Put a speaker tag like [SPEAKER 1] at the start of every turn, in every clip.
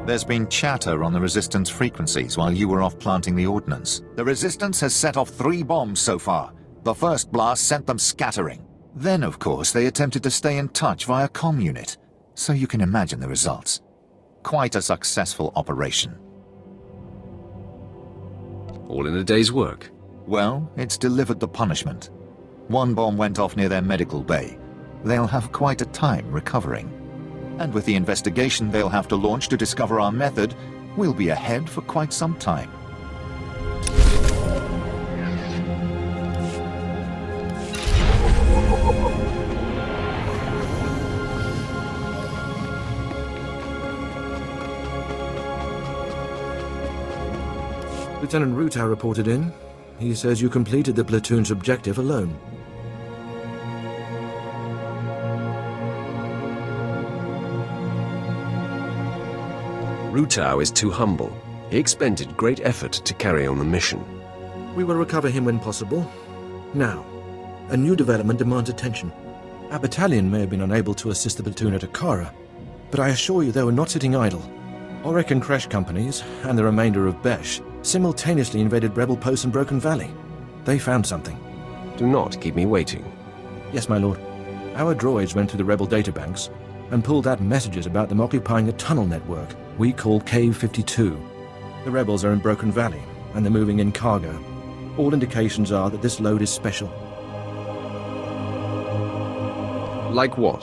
[SPEAKER 1] There's been chatter on the Resistance frequencies while you were off planting the ordnance. The Resistance has set off 3 bombs so far. The first blast sent them scattering. Then, of course, they attempted to stay in touch via comm unit. So you can imagine the results. Quite a successful operation.
[SPEAKER 2] All in a day's work.
[SPEAKER 1] Well, it's delivered the punishment. 1 bomb went off near their medical bay. They'll have quite a time recovering. And with the investigation they'll have to launch to discover our method, we'll be ahead for quite some time.
[SPEAKER 3] Lieutenant Ruta reported in. He says you completed the platoon's objective alone.
[SPEAKER 2] Rutao is too humble. He expended great effort to carry on the mission.
[SPEAKER 3] We will recover him when possible. Now, a new development demands attention. Our battalion may have been unable to assist the platoon at Akara, but I assure you they were not sitting idle. Orek and Kresh companies, and the remainder of Besh, simultaneously invaded rebel posts in Broken Valley. They found something.
[SPEAKER 2] Do not keep me waiting.
[SPEAKER 3] Yes, my lord. Our droids went through the rebel databanks and pulled out messages about them occupying a tunnel network we call Cave 52. The rebels are in Broken Valley, and they're moving in cargo. All indications are that this load is special.
[SPEAKER 2] Like what?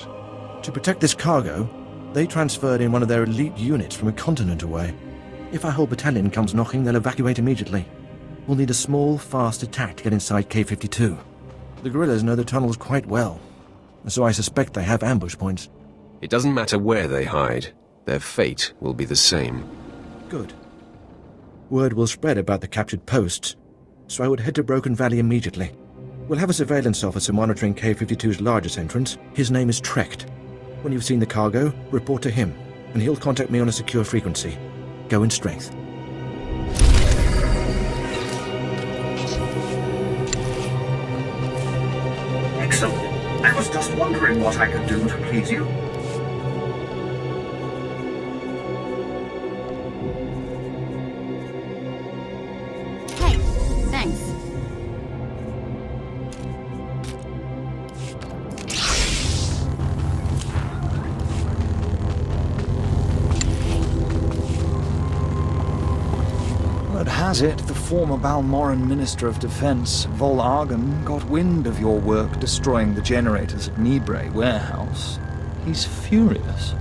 [SPEAKER 3] To protect this cargo, they transferred in one of their elite units from a continent away. If our whole battalion comes knocking, they'll evacuate immediately. We'll need a small, fast attack to get inside K-52. The guerrillas know the tunnels quite well, so I suspect they have ambush points.
[SPEAKER 2] It doesn't matter where they hide. Their fate will be the same.
[SPEAKER 3] Good. Word will spread about the captured posts, so I would head to Broken Valley immediately. We'll have a surveillance officer monitoring K-52's largest entrance. His name is Trecht. When you've seen the cargo, report to him, and he'll contact me on a secure frequency. Go in strength.
[SPEAKER 4] Excellent. I was just wondering what I could do to please you.
[SPEAKER 5] Hey, thanks.
[SPEAKER 6] Word has it, the former Balmoran Minister of Defense, Vol Argon, got wind of your work destroying the generators at Nibre warehouse. He's furious.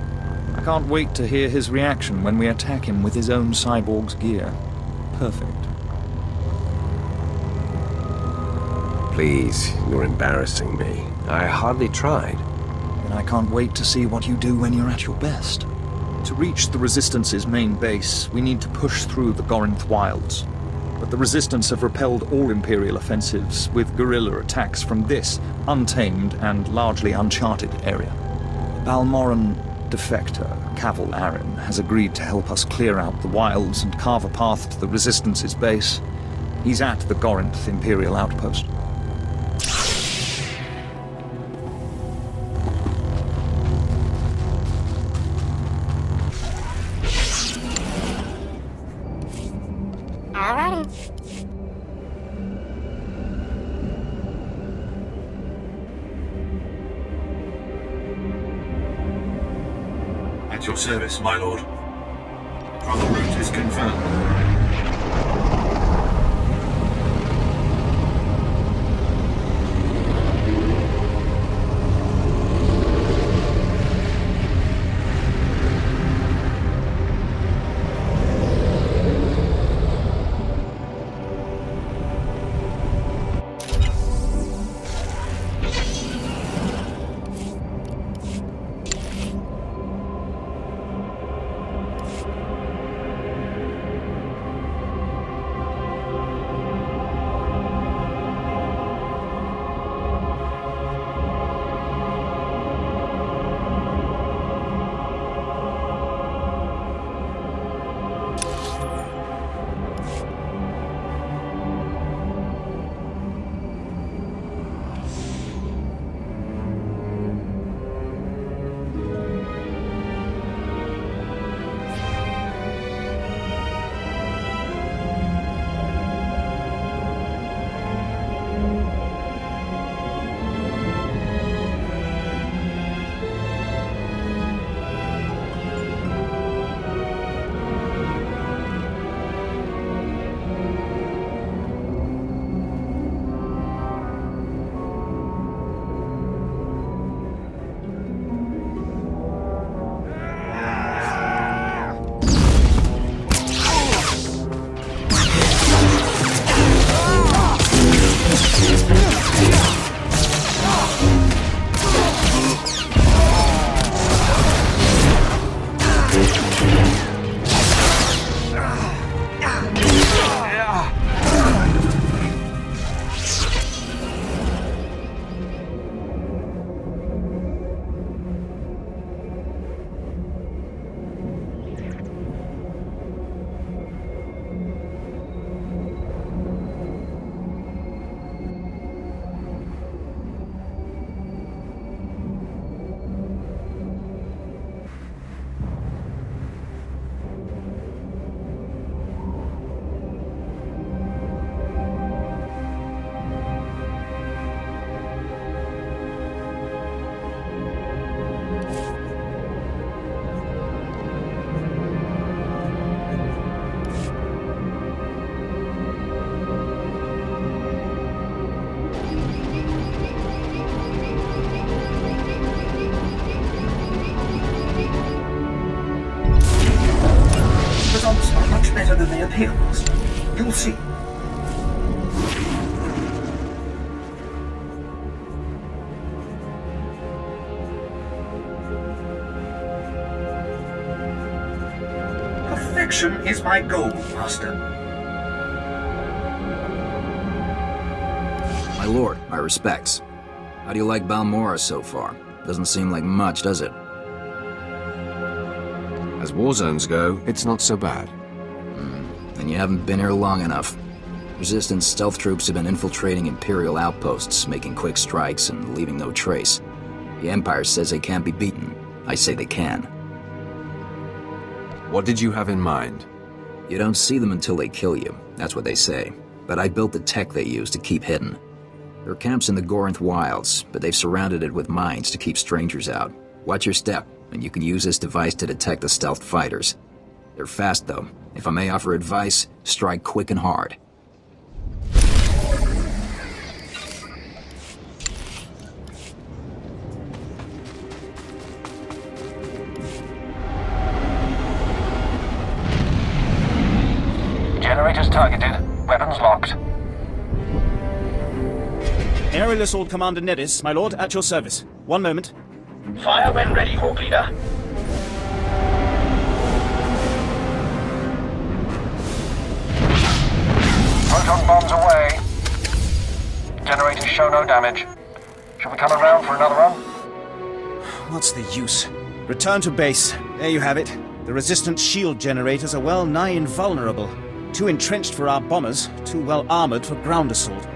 [SPEAKER 6] I can't wait to hear his reaction when we attack him with his own cyborg's gear. Perfect.
[SPEAKER 2] Please, you're embarrassing me. I hardly tried.
[SPEAKER 6] And I can't wait to see what you do when you're at your best. To reach the Resistance's main base, we need to push through the Gorinth wilds. But the Resistance have repelled all Imperial offensives with guerrilla attacks from this untamed and largely uncharted area. Balmoran defector, Cavil Aren, has agreed to help us clear out the wilds and carve a path to the Resistance's base. He's at the Gorinth Imperial outpost.
[SPEAKER 4] At your service, my lord. Travel route is confirmed. better than they appear, Master. You'll see. Perfection is my goal, Master.
[SPEAKER 7] My lord, my respects. How do you like Balmora so far? Doesn't seem like much, does it?
[SPEAKER 2] As war zones go, it's not so bad.
[SPEAKER 7] Then you haven't been here long enough. Resistance stealth troops have been infiltrating Imperial outposts, making quick strikes and leaving no trace. The Empire says they can't be beaten. I say they can.
[SPEAKER 2] What did you have in mind?
[SPEAKER 7] You don't see them until they kill you. That's what they say. But I built the tech they use to keep hidden. There are camps in the Gorinth Wilds, but they've surrounded it with mines to keep strangers out. Watch your step, and you can use this device to detect the stealth fighters. They're fast, though. If I may offer advice, strike quick and hard.
[SPEAKER 8] Generators targeted. Weapons locked.
[SPEAKER 9] Aerial Assault Commander Nedis, my lord, at your service. One moment.
[SPEAKER 8] Fire when ready, Hawk Leader. Proton bombs away. Generators show no damage. Should we come around for another run?
[SPEAKER 9] What's the use? Return to base. There you have it. The Resistance shield generators are well nigh invulnerable. Too entrenched for our bombers, too well armored for ground assault.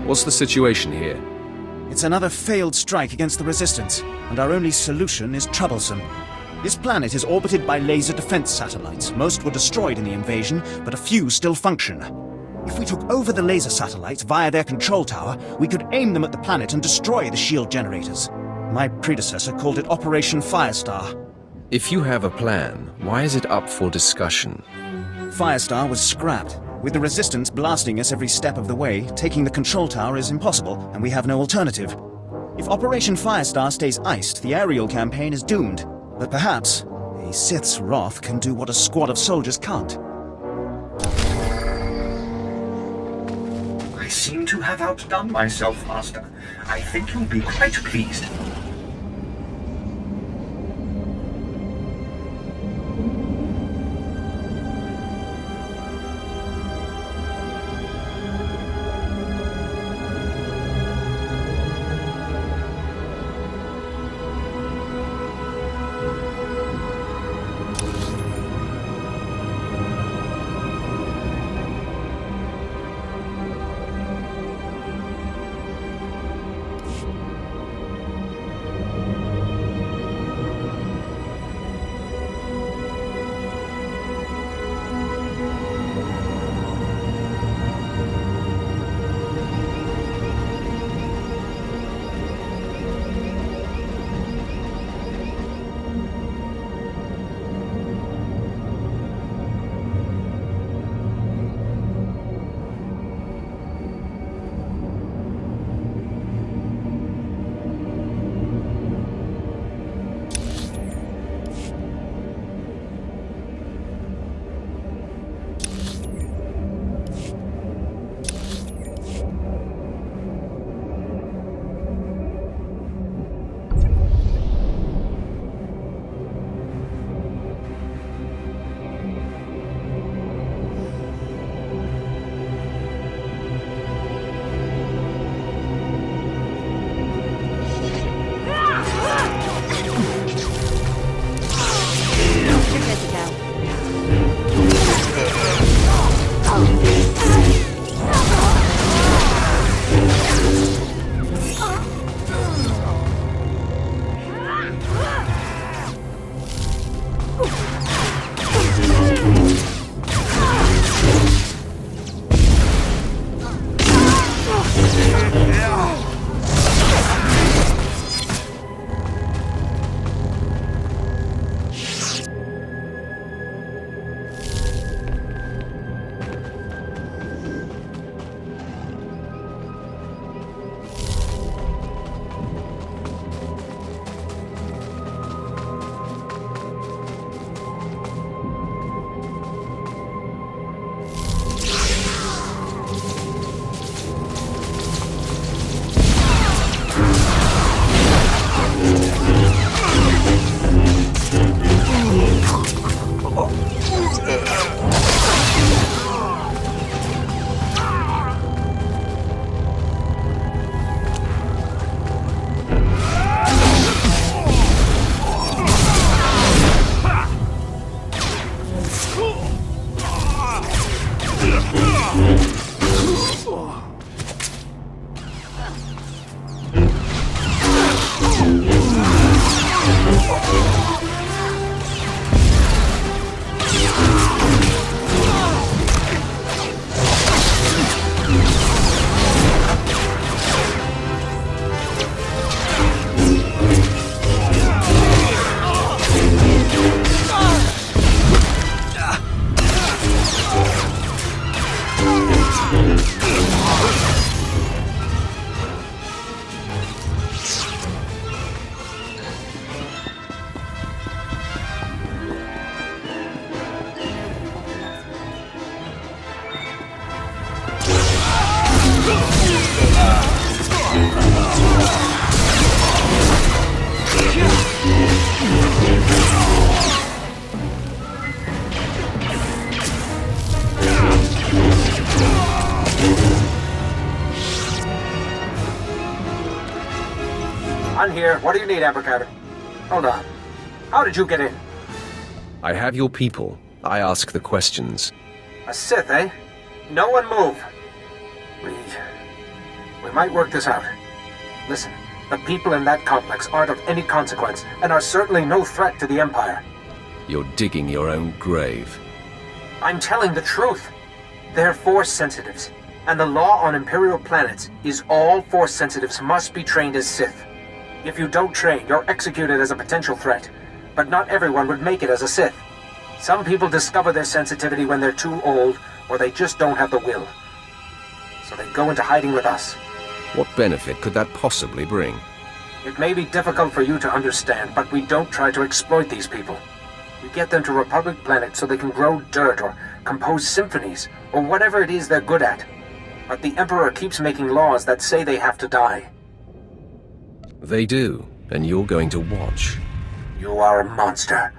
[SPEAKER 2] What's the situation here?
[SPEAKER 9] It's another failed strike against the Resistance, and our only solution is troublesome. This planet is orbited by laser defense satellites. Most were destroyed in the invasion, but a few still function. If we took over the laser satellites via their control tower, we could aim them at the planet and destroy the shield generators. My predecessor called it Operation Firestar.
[SPEAKER 2] If you have a plan, why is it up for discussion?
[SPEAKER 9] Firestar was scrapped. With the Resistance blasting us every step of the way, taking the control tower is impossible, and we have no alternative. If Operation Firestar stays iced, the aerial campaign is doomed. But perhaps a Sith's wrath can do what a squad of soldiers can't.
[SPEAKER 4] I seem to have outdone myself, Master. I think you'll be quite pleased.
[SPEAKER 8] I'm here. What do you need, Abracadabra? Hold on. How did you get in?
[SPEAKER 2] I have your people. I ask the questions.
[SPEAKER 8] A Sith, eh? No one move. We might work this out. Listen, the people in that complex aren't of any consequence, and are certainly no threat to the Empire.
[SPEAKER 2] You're digging your own grave.
[SPEAKER 8] I'm telling the truth. They're Force sensitives, and the law on Imperial planets is all Force sensitives must be trained as Sith. If you don't train, you're executed as a potential threat, but not everyone would make it as a Sith. Some people discover their sensitivity when they're too old, or they just don't have the will. So they go into hiding with us.
[SPEAKER 2] What benefit could that possibly bring?
[SPEAKER 8] It may be difficult for you to understand, but we don't try to exploit these people. We get them to Republic planets so they can grow dirt or compose symphonies, or whatever it is they're good at. But the Emperor keeps making laws that say they have to die.
[SPEAKER 2] They do, and you're going to watch.
[SPEAKER 8] You are a monster,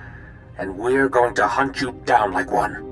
[SPEAKER 8] and we're going to hunt you down like one.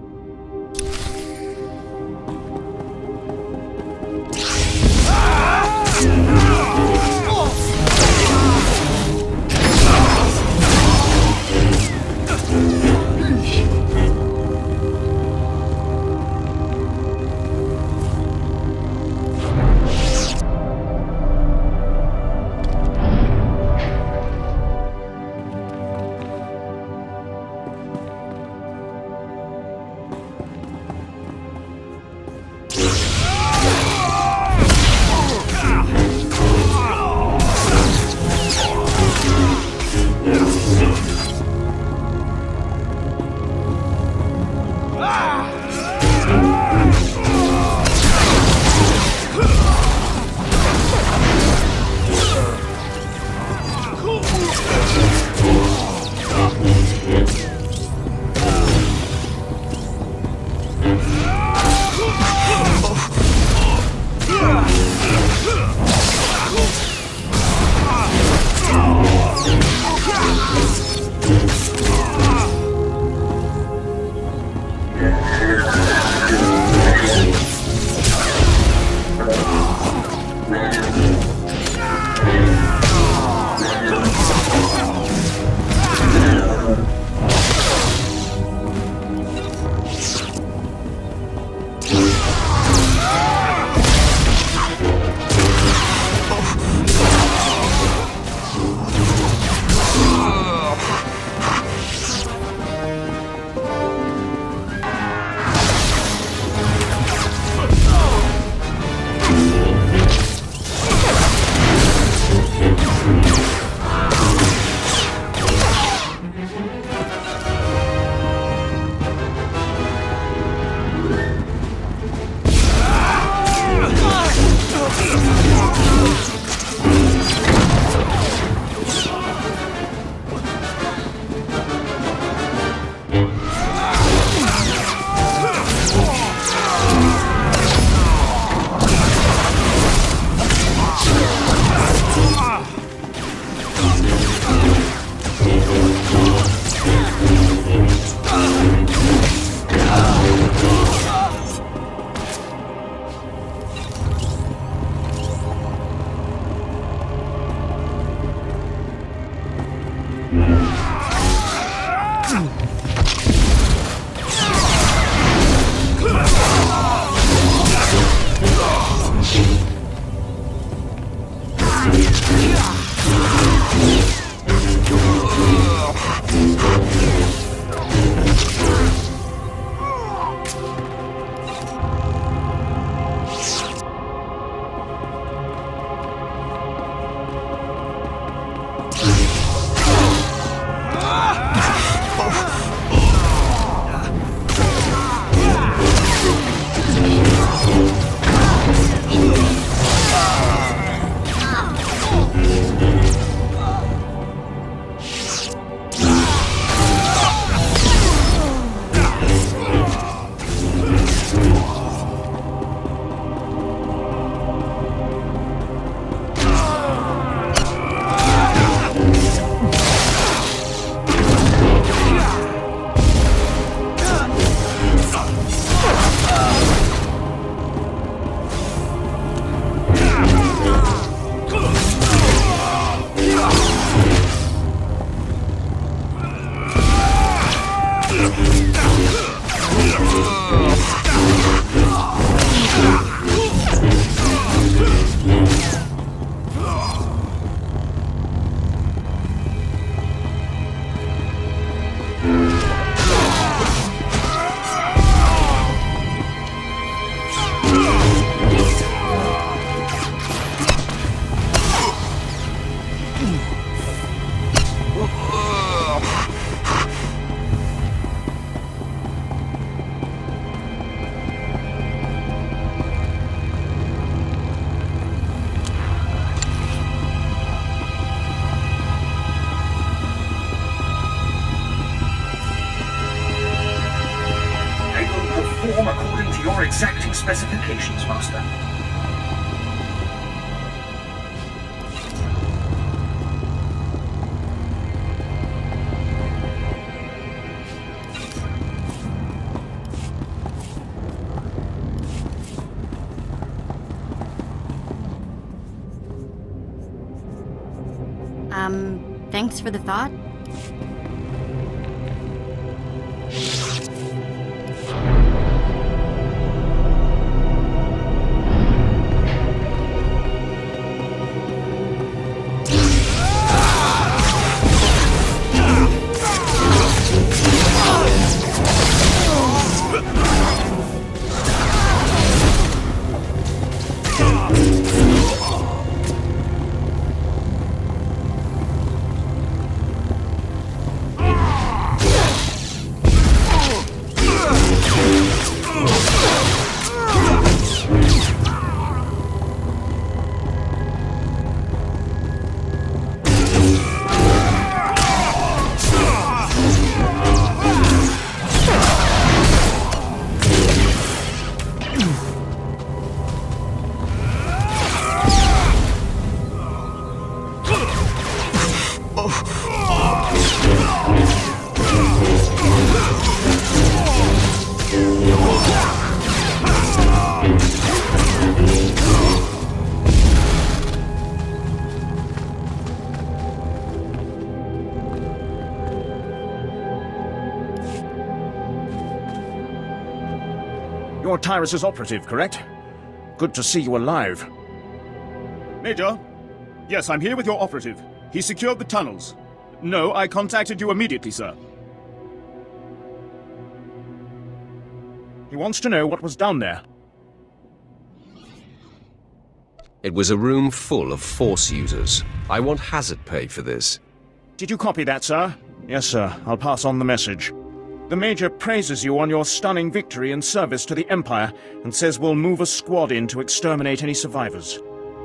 [SPEAKER 8] According to your exacting specifications, Master.
[SPEAKER 5] Thanks for the thought.
[SPEAKER 9] You're Tyrus's operative, correct? Good to see you alive.
[SPEAKER 10] Major? Yes, I'm here with your operative. He secured the tunnels. No, I contacted you immediately, sir.
[SPEAKER 9] He wants to know what was down there.
[SPEAKER 2] It was a room full of Force users. I want hazard pay for this.
[SPEAKER 9] Did you copy that, sir? Yes, sir. I'll pass on the message. The Major praises you on your stunning victory and service to the Empire, and says we'll move a squad in to exterminate any survivors.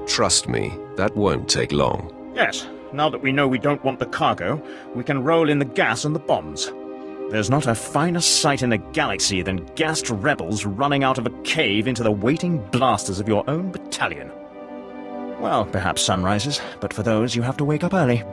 [SPEAKER 2] Trust me, that won't take long.
[SPEAKER 9] Yes, now that we know we don't want the cargo, we can roll in the gas and the bombs. There's not a finer sight in the galaxy than gassed rebels running out of a cave into the waiting blasters of your own battalion. Well, perhaps sunrises, but for those you have to wake up early.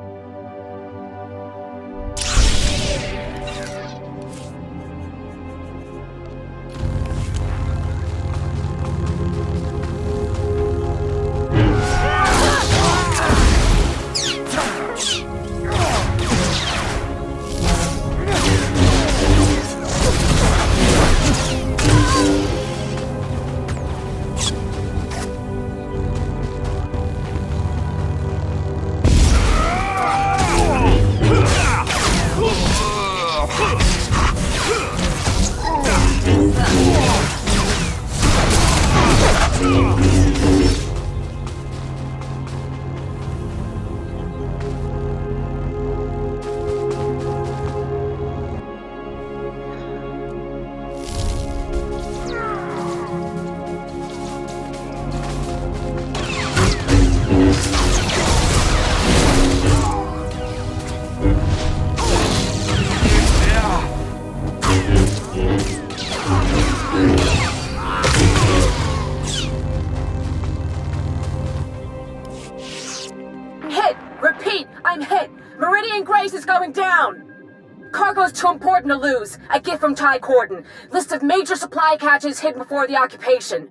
[SPEAKER 11] Cargo's too important to lose. A gift from Ty Corden. List of major supply caches hidden before the occupation.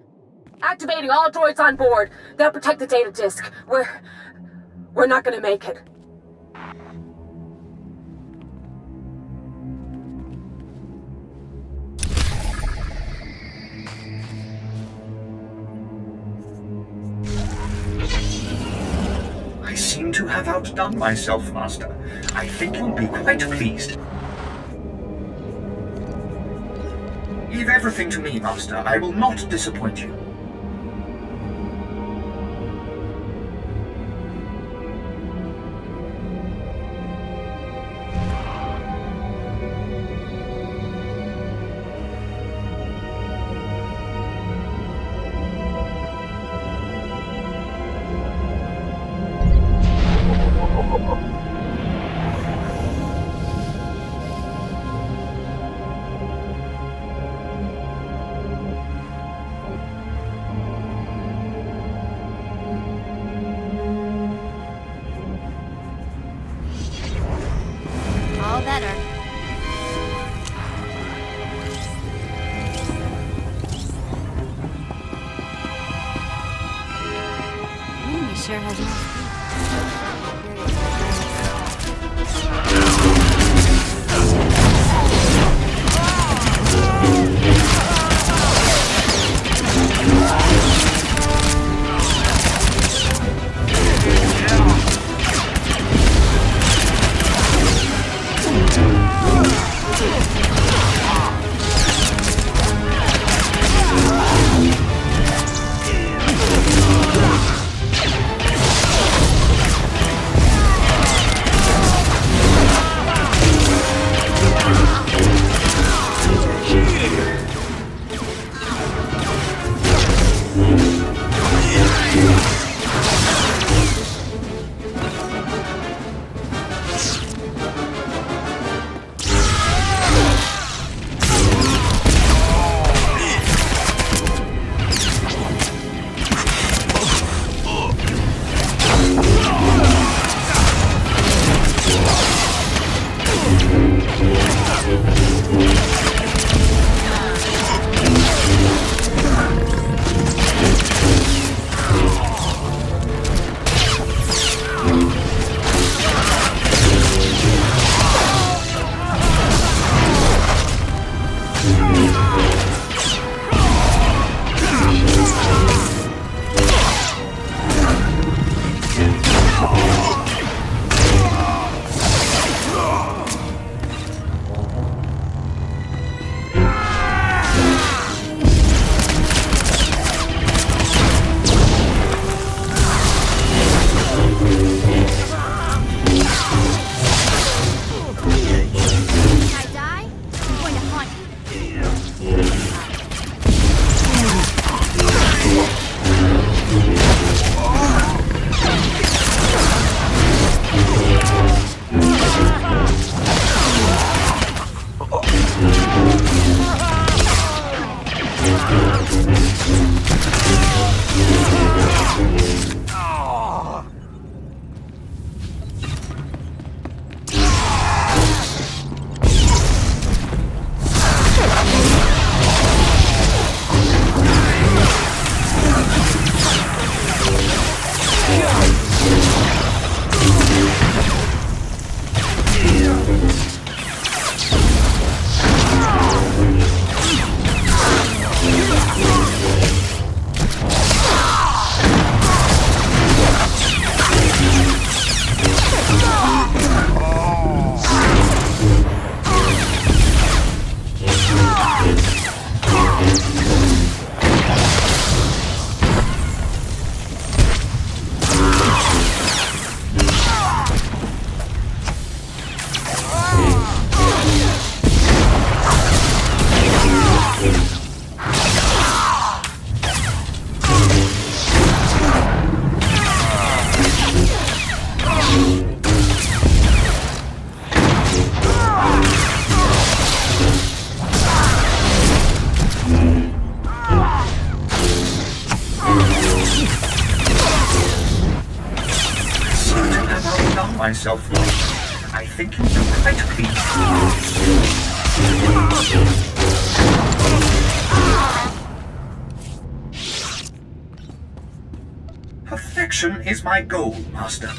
[SPEAKER 11] Activating all droids on board. They'll protect the data disk. We're not gonna make it.
[SPEAKER 4] have outdone myself, Master. I think you'll be quite pleased. Leave everything to me, Master. I will not disappoint you.
[SPEAKER 5] All better. Enemy sure has more
[SPEAKER 4] myself. I think you'll be quite pleased. Perfection is my goal, Master.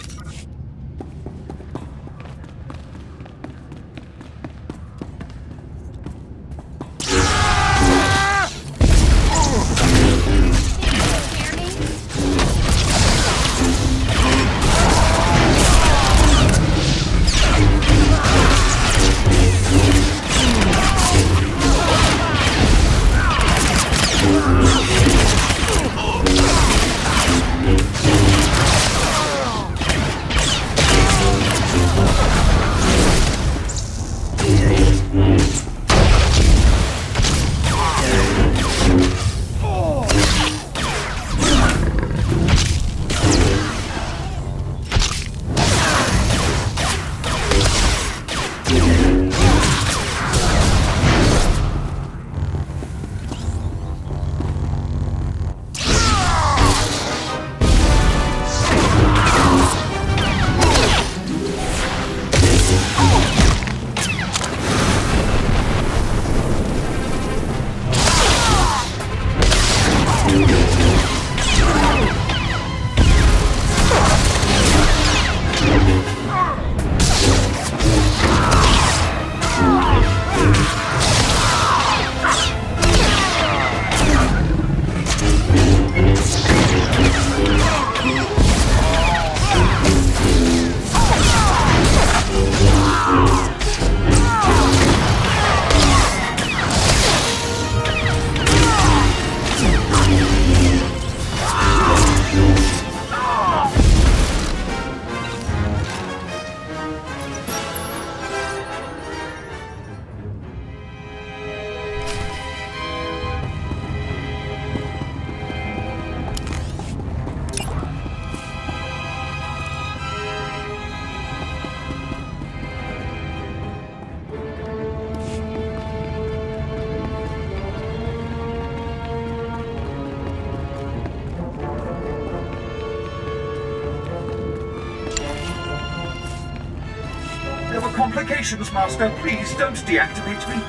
[SPEAKER 12] complications, Master. Please don't deactivate me.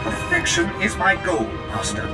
[SPEAKER 12] Perfection is my goal, Master.